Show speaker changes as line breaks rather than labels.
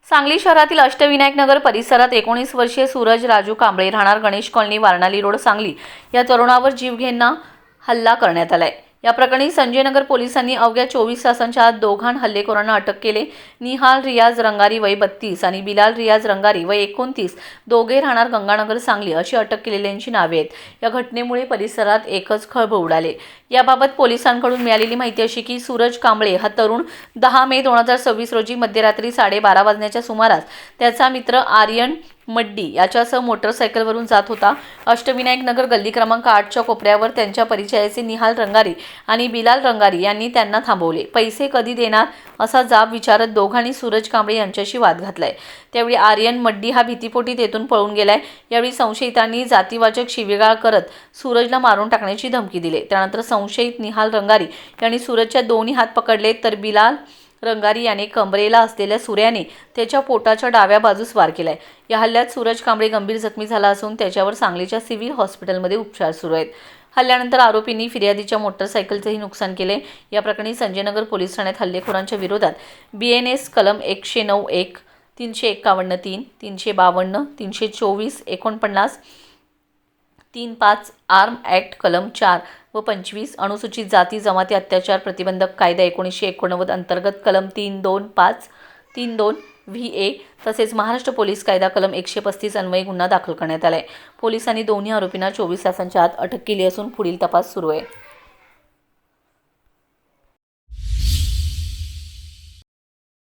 सांगली शहरातील अष्टविनायक नगर परिसरात 19 वर्षीय सूरज राजू कांबळे राहणार गणेश कॉलनी वारणाली रोड सांगली या तरुणावर जीवघेणा हल्ला करण्यात आलाय। या प्रकरणी संजयनगर पोलिसांनी अवघ्या 24 तासांच्या आत दोघां हल्लेखोरांना अटक केले। निहाल रियाज रंगारी वय 32 आणि बिलाल रियाज रंगारी वय 29 दोघे राहणार गंगानगर सांगली अशी अटक केलेल्यांची नावे आहेत। या घटनेमुळे परिसरात एकच खळबळ उडाले। याबाबत पोलिसांकडून मिळालेली माहिती अशी की सूरज कांबळे हा तरुण 10 मे 2026 रोजी मध्यरात्री 12:30 वाजण्याच्या सुमारास त्याचा मित्र आर्यन मड्डी याच्यासह मोटरसायकलवरून जात होता। अष्टविनायक नगर गल्ली क्रमांक 8च्या कोपऱ्यावर त्यांच्या परिचयाचे निहाल रंगारी आणि बिलाल रंगारी यांनी त्यांना थांबवले। पैसे कधी देणार असा जाब विचारत दोघांनी सूरज कांबळे यांच्याशी वाद घातलाय। त्यावेळी आर्यन मड्डी हा भीतीपोटी तेथून पळून गेलाय। यावेळी संशयितांनी जातीवाचक शिवीगाळ करत सूरजला मारून टाकण्याची धमकी दिली। त्यानंतर संशयित निहाल रंगारी यांनी सूरजच्या दोन्ही हात पकडले तर बिलाल रंगारी याने कंबरेला असलेल्या सुऱ्याने त्याच्या पोटाच्या डाव्या बाजूस वार केलाय। या हल्ल्यात सूरज कांबळे गंभीर जखमी झाला असून त्याच्यावर सांगलीच्या सिव्हिल हॉस्पिटलमध्ये उपचार सुरू आहेत। हल्ल्यानंतर आरोपींनी फिर्यादीच्या मोटरसायकलचेही नुकसान केले। या प्रकरणी संजयनगर पोलीस ठाण्यात हल्लेखोरांच्या विरोधात BNS कलम 109(1), 351(3), 352, 324, 49, 35 आर्म ॲक्ट कलम 4 व 25, अनुसूचित जाती जमाती अत्याचार प्रतिबंधक कायदा 1989 अंतर्गत कलम 325, 32 VA तसेच महाराष्ट्र पोलीस कायदा कलम 135 अन्वये गुन्हा दाखल करण्यात आलाय। पोलिसांनी दोन्ही आरोपींना 24 तासांच्या आत अटक केली असून पुढील तपास सुरू आहे।